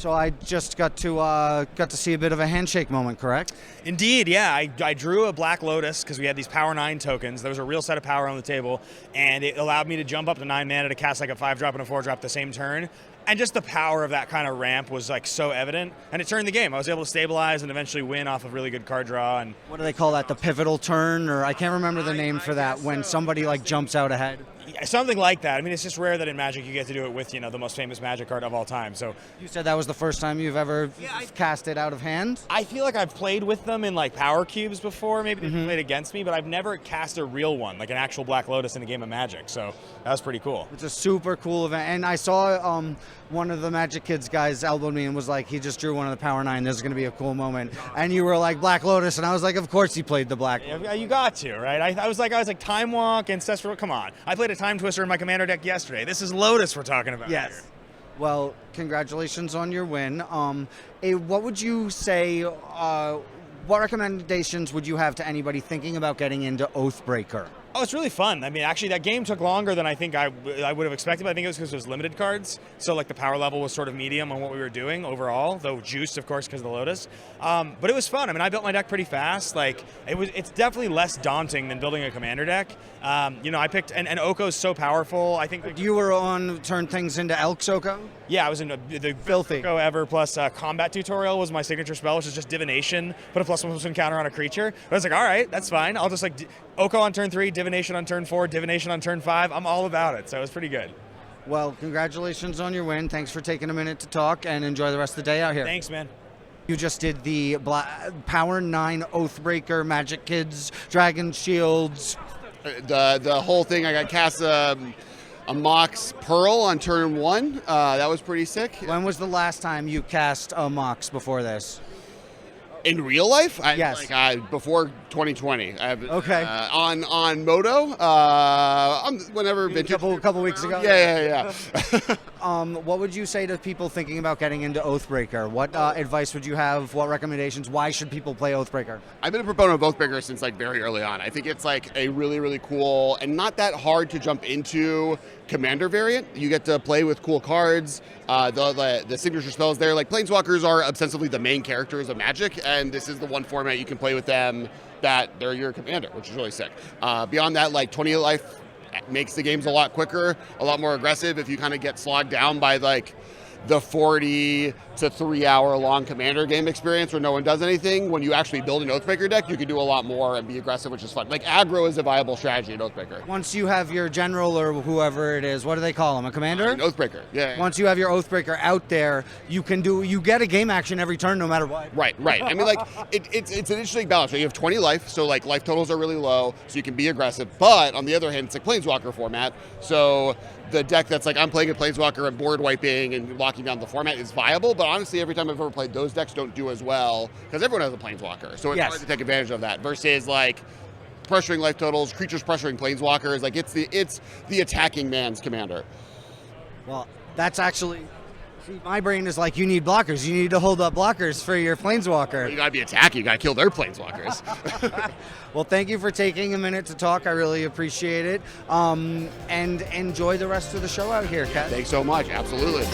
So I just got to see a bit of a handshake moment, correct? Indeed, yeah. I drew a Black Lotus because we had these Power 9 tokens. There was a real set of power on the table, and it allowed me to jump up to 9 mana to cast like a 5-drop and a 4-drop the same turn. And just the power of that kind of ramp was like so evident, and it turned the game. I was able to stabilize and eventually win off of really good card draw. And what do they call that? The pivotal turn, or I can't remember the name for that when somebody like jumps out ahead. Something like that. I mean, it's just rare that in Magic you get to do it with, the most famous Magic card of all time. So you said that was the first time you've ever cast it out of hand? I feel like I've played with them in like power cubes before. Maybe they played against me, but I've never cast a real one, like an actual Black Lotus in a game of Magic. So that was pretty cool. It's a super cool event. And I saw one of the Magic Kids guys elbowed me and was like, he just drew one of the Power 9. This is going to be a cool moment. And you were like, Black Lotus. And I was like, of course he played the Black Lotus. Yeah, you got to, right? I was like Time Walk, Ancestral. Come on. I played a Time Twister in my Commander deck yesterday. This is Lotus we're talking about. Yes. Here. Well, congratulations on your win. What would you say, what recommendations would you have to anybody thinking about getting into Oathbreaker? Oh, it's really fun. I mean, actually, that game took longer than I think I would have expected, but I think it was because it was limited cards. So, like, the power level was sort of medium on what we were doing overall, though juiced, of course, because of the Lotus. But it was fun. I mean, I built my deck pretty fast. Like, it's definitely less daunting than building a commander deck. I picked, and Oko's so powerful. I think you were on turn things into Elk's Oko? Yeah, I was in the Filthy Oko ever plus combat tutorial was my signature spell, which is just divination, put a +1/+1 counter on a creature. But I was like, all right, that's fine. I'll just like Oko on turn 3, divination on turn 4, divination on turn 5. I'm all about it. So it was pretty good. Well, congratulations on your win. Thanks for taking a minute to talk, and enjoy the rest of the day out here. Thanks, man. You just did the Power 9 Oathbreaker, Magic Kids, Dragon Shields. The whole thing, I got cast a Mox Pearl on turn 1. That was pretty sick. When was the last time you cast a Mox before this? In real life? Yes. Before 2020. Okay. On Moto, whenever. A couple weeks ago? Yeah. What would you say to people thinking about getting into Oathbreaker? What advice would you have? What recommendations? Why should people play Oathbreaker? I've been a proponent of Oathbreaker since like very early on. I think it's like a really, really cool and not that hard to jump into commander variant. You get to play with cool cards. The signature spells there. Like Planeswalkers are ostensibly the main characters of Magic, and this is the one format you can play with them that they're your commander, which is really sick. Beyond that, like 20 life makes the games a lot quicker, a lot more aggressive. If you kind of get slogged down by like the 40 to 3 hour long commander game experience where no one does anything, when you actually build an Oathbreaker deck, you can do a lot more and be aggressive, which is fun. Like aggro is a viable strategy in Oathbreaker. Once you have your general or whoever it is, what do they call him? A commander? An Oathbreaker, yeah. Once you have your Oathbreaker out there, you get a game action every turn no matter what. Right. I mean, like, it's an interesting balance. So you have 20 life, so like life totals are really low, so you can be aggressive. But on the other hand, it's like Planeswalker format, so the deck that's like I'm playing a Planeswalker and board wiping and locking down the format is viable, but honestly, every time I've ever played, those decks don't do as well because everyone has a Planeswalker, so it's hard to take advantage of that. Versus like pressuring life totals, creatures pressuring Planeswalkers, like it's the attacking man's commander. Well, that's actually. See, my brain is like, you need blockers. You need to hold up blockers for your Planeswalker. You gotta be attacking. You gotta kill their Planeswalkers. Well, thank you for taking a minute to talk. I really appreciate it. And enjoy the rest of the show out here, Kat. Thanks so much. Absolutely.